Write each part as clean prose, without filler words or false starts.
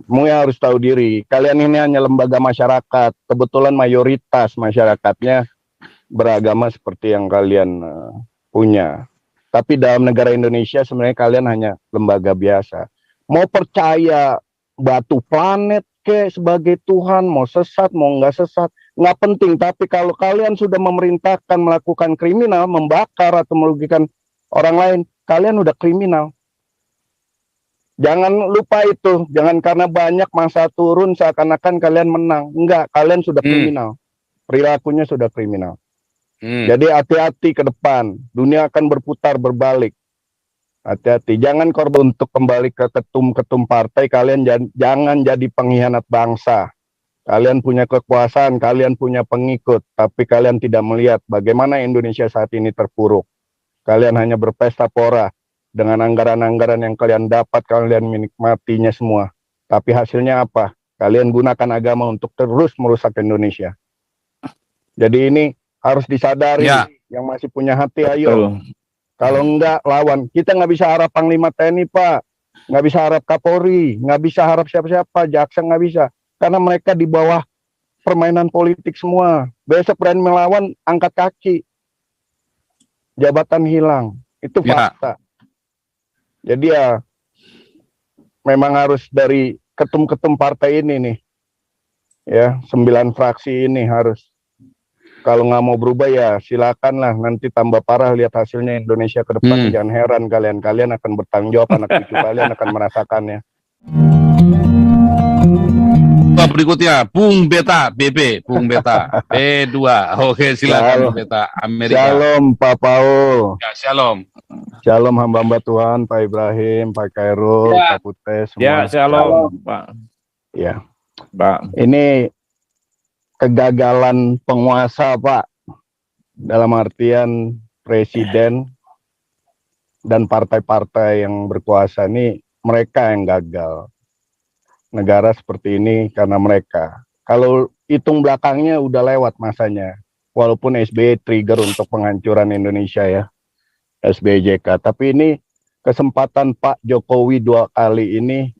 Kamu harus tahu diri. Kalian ini hanya lembaga masyarakat. Kebetulan mayoritas masyarakatnya beragama seperti yang kalian punya. Tapi dalam negara Indonesia sebenarnya kalian hanya lembaga biasa. Mau percaya batu planet ke sebagai Tuhan, mau sesat, mau nggak sesat, nggak penting. Tapi kalau kalian sudah memerintahkan melakukan kriminal, membakar atau merugikan orang lain, kalian udah kriminal. Jangan lupa itu, jangan karena banyak masa turun seakan-akan kalian menang. Enggak, kalian sudah kriminal. Perilakunya sudah kriminal. Jadi hati-hati ke depan, dunia akan berputar berbalik. Hati-hati, jangan korban untuk kembali ke ketum-ketum partai. Kalian jangan jadi pengkhianat bangsa. Kalian punya kekuasaan, kalian punya pengikut, tapi kalian tidak melihat bagaimana Indonesia saat ini terpuruk. Kalian hanya berpesta pora. Dengan anggaran-anggaran yang kalian dapat, kalian menikmatinya semua. Tapi hasilnya apa? Kalian gunakan agama untuk terus merusak Indonesia. Jadi ini harus disadari, yang masih punya hati, ayo. Kalau enggak, lawan. Kita nggak bisa harap Panglima TNI, Pak. Nggak bisa harap Kapolri. Nggak bisa harap siapa-siapa. Jaksa nggak bisa. Karena mereka di bawah permainan politik semua. Besok berani melawan, angkat kaki. Jabatan hilang. Itu fakta. Jadi ya memang harus dari ketum-ketum partai ini nih, ya 9 fraksi ini harus. Kalau nggak mau berubah ya silakanlah, nanti tambah parah lihat hasilnya Indonesia ke depan. Jangan heran kalian akan bertanggung jawab, anak cucu kalian akan merasakannya. Berikutnya Bung Beta BB, Bung Beta B2. Oke, silakan Bung Beta Amerika. Shalom Pak Paul. Ya, shalom. Shalom hamba-hamba Tuhan, Pak Ibrahim, Pak Khairul, Pak Putih semua. Ya, shalom Pak. Ya, Pak. Ini kegagalan penguasa, Pak, dalam artian presiden dan partai-partai yang berkuasa ini, mereka yang gagal. Negara seperti ini karena mereka. Kalau hitung belakangnya udah lewat masanya. Walaupun SBY trigger untuk penghancuran Indonesia ya, SBY-JK. Tapi ini kesempatan Pak Jokowi 2 kali ini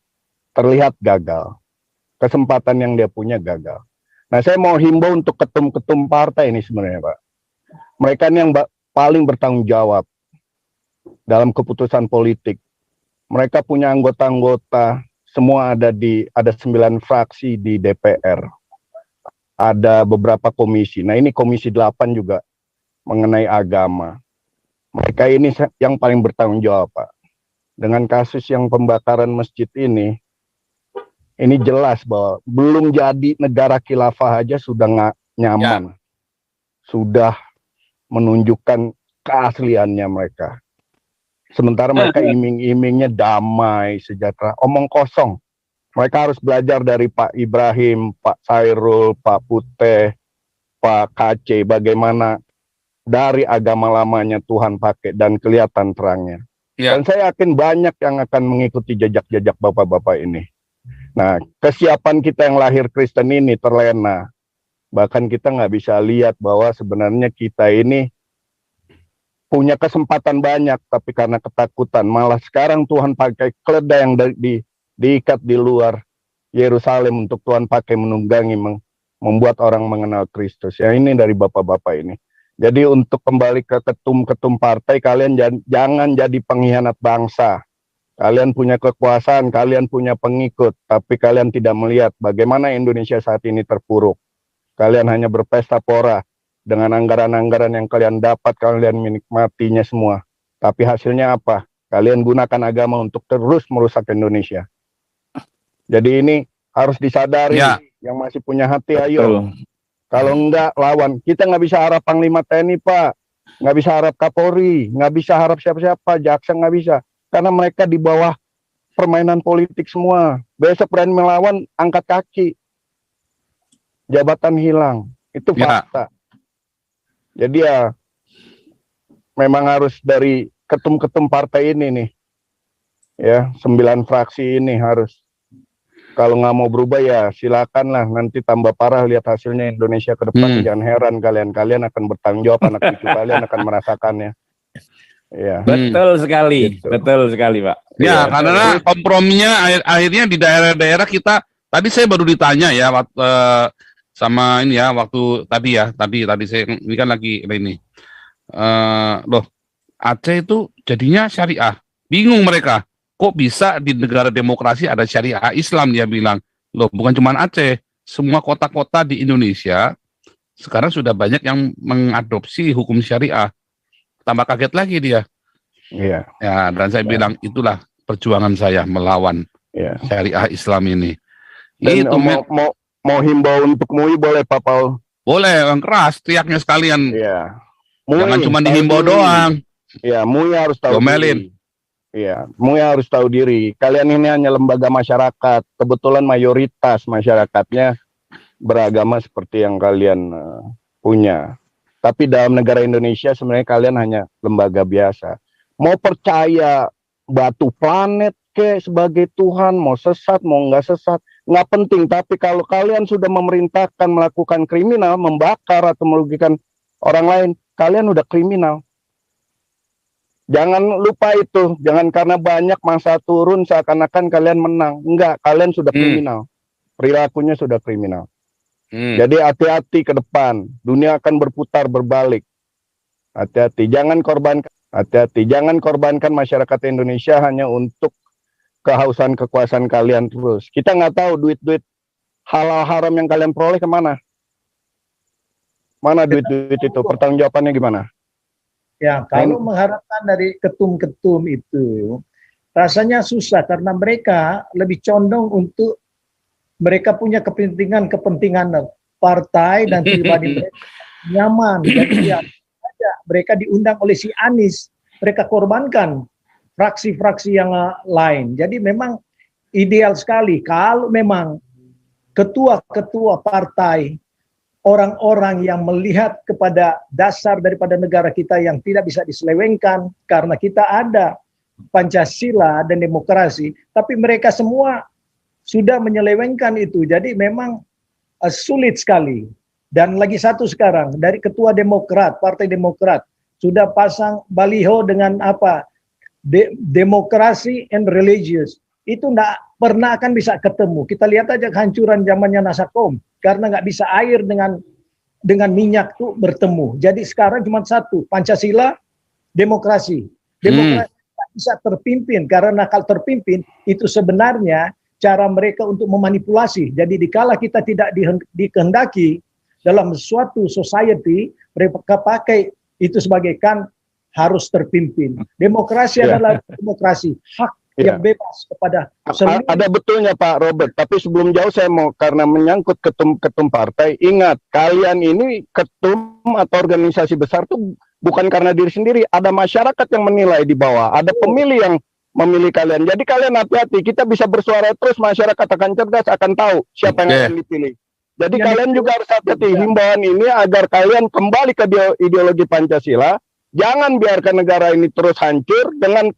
terlihat gagal. Kesempatan yang dia punya gagal. Nah, saya mau himbau untuk ketum-ketum partai ini sebenarnya, Pak. Mereka ini yang paling bertanggung jawab dalam keputusan politik. Mereka punya anggota-anggota, semua ada 9 fraksi di DPR. Ada beberapa komisi. Nah, ini komisi 8 juga mengenai agama. Mereka ini yang paling bertanggung jawab, Pak. Dengan kasus yang pembakaran masjid ini jelas bahwa belum jadi negara khilafah aja sudah nggak nyaman. Sudah menunjukkan keasliannya mereka. Sementara mereka iming-imingnya damai, sejahtera, omong kosong. Mereka harus belajar dari Pak Ibrahim, Pak Khairul, Pak Putih, Pak KC, bagaimana dari agama lamanya Tuhan pakai dan kelihatan terangnya. Dan saya yakin banyak yang akan mengikuti jejak-jejak bapak-bapak ini. Nah, kesiapan kita yang lahir Kristen ini terlena. Bahkan kita nggak bisa lihat bahwa sebenarnya kita ini punya kesempatan banyak, tapi karena ketakutan, malah sekarang Tuhan pakai keledai yang diikat di luar Yerusalem untuk Tuhan pakai menunggangi, membuat orang mengenal Kristus. Ya, ini dari bapak-bapak ini. Jadi untuk kembali ke ketum-ketum partai, kalian jangan jadi pengkhianat bangsa. Kalian punya kekuasaan, kalian punya pengikut, tapi kalian tidak melihat bagaimana Indonesia saat ini terpuruk. Kalian hanya berpesta pora. Dengan anggaran-anggaran yang kalian dapat, kalian menikmatinya semua. Tapi hasilnya apa? Kalian gunakan agama untuk terus merusak Indonesia. Jadi ini harus disadari, yang masih punya hati, ayo. Kalau enggak, lawan. Kita nggak bisa harap Panglima TNI, Pak. Nggak bisa harap Kapolri. Nggak bisa harap siapa-siapa. Jaksa nggak bisa. Karena mereka di bawah permainan politik semua. Besok berani melawan, angkat kaki. Jabatan hilang. Itu fakta. Jadi ya memang harus dari ketum-ketum partai ini nih, ya 9 fraksi ini harus. Kalau nggak mau berubah ya silakanlah, nanti tambah parah lihat hasilnya Indonesia ke depan. Jangan heran kalian akan bertanggung jawab, anak cucu kalian akan merasakannya. Ya. Betul sekali, Gitu. betul sekali, Pak. Ya, Iya. karena komprominya akhirnya di daerah-daerah kita. Tadi saya baru ditanya ya, sama ini ya, waktu tadi ya, tadi saya ini kan lagi ini. Loh, Aceh itu jadinya syariah. Bingung mereka. Kok bisa di negara demokrasi ada syariah Islam, dia bilang. Loh, bukan cuma Aceh, semua kota-kota di Indonesia sekarang sudah banyak yang mengadopsi hukum syariah. Tambah kaget lagi dia. Iya. Ya, dan saya bilang itulah perjuangan saya melawan Iya. syariah Islam ini. Dan Itu mau himbau untuk MUI boleh Pak Paul? boleh yang keras teriaknya sekalian. Iya. Jangan cuma tahu dihimbau diri. doang. Iya, MUI harus tahu Domelin. diri. Iya, MUI harus tahu diri. Kalian ini hanya lembaga masyarakat. Kebetulan mayoritas masyarakatnya beragama seperti yang kalian punya. Tapi dalam negara Indonesia sebenarnya kalian hanya lembaga biasa. Mau percaya batu planet ke sebagai Tuhan, mau sesat, mau nggak sesat, nggak penting. Tapi kalau kalian sudah memerintahkan melakukan kriminal, membakar atau merugikan orang lain, kalian udah kriminal. Jangan lupa itu. Jangan karena banyak masa turun seakan-akan kalian menang. Enggak, kalian sudah kriminal. Perilakunya sudah kriminal. Jadi hati-hati ke depan. Dunia akan berputar berbalik. Hati-hati. Jangan korbankan masyarakat Indonesia hanya untuk kehausan kekuasaan kalian terus. Kita nggak tahu duit-duit halal haram yang kalian peroleh kemana. Mana duit-duit itu? Pertanggungjawabannya gimana? Ya, kalau mengharapkan dari ketum-ketum itu, rasanya susah karena mereka lebih condong untuk mereka punya kepentingan partai dan pribadi mereka nyaman. Jadi ya, mereka diundang oleh si Anies, mereka korbankan fraksi-fraksi yang lain. Jadi memang ideal sekali kalau memang ketua-ketua partai, orang-orang yang melihat kepada dasar daripada negara kita yang tidak bisa diselewengkan karena kita ada Pancasila dan demokrasi, tapi mereka semua sudah menyelewengkan itu. Jadi memang sulit sekali. Dan lagi satu sekarang, dari ketua Demokrat, Partai Demokrat, sudah pasang baliho dengan apa? Demokrasi and religious. Itu enggak pernah akan bisa ketemu. Kita lihat aja kehancuran zamannya Nasakom. Karena nggak bisa air dengan minyak tuh bertemu. Jadi sekarang cuma satu, Pancasila, demokrasi. Demokrasi tak bisa terpimpin. Karena kalau terpimpin, itu sebenarnya cara mereka untuk memanipulasi. Jadi dikala kita tidak dikehendaki dalam suatu society, mereka pakai itu sebagai kan harus terpimpin. Demokrasi adalah demokrasi, hak yang bebas kepada seluruh. Ada betulnya Pak Robert, tapi sebelum jauh saya mau, karena menyangkut ketum partai, ingat kalian ini ketum atau organisasi besar tuh bukan karena diri sendiri, ada masyarakat yang menilai di bawah, ada pemilih yang memilih kalian. Jadi kalian hati-hati, kita bisa bersuara terus, masyarakat akan cerdas, akan tahu siapa yang akan dipilih. Jadi kalian juga harus hati-hati. Himbauan ini agar kalian kembali ke ideologi Pancasila, jangan biarkan negara ini terus hancur dengan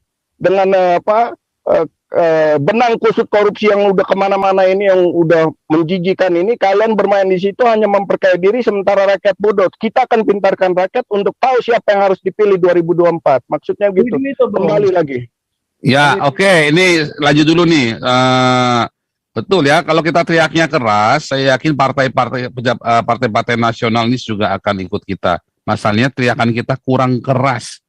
benang kusut korupsi yang udah kemana-mana ini, yang udah menjijikan ini. Kalian bermain di situ hanya memperkaya diri, sementara rakyat bodoh. Kita akan pintarkan rakyat untuk tahu siapa yang harus dipilih 2024. Maksudnya gitu. Kembali lagi. Ya, oke. Ini lanjut dulu nih. Betul ya, kalau kita teriaknya keras, saya yakin partai-partai nasionalis juga akan ikut kita. Masalahnya teriakan kita kurang keras.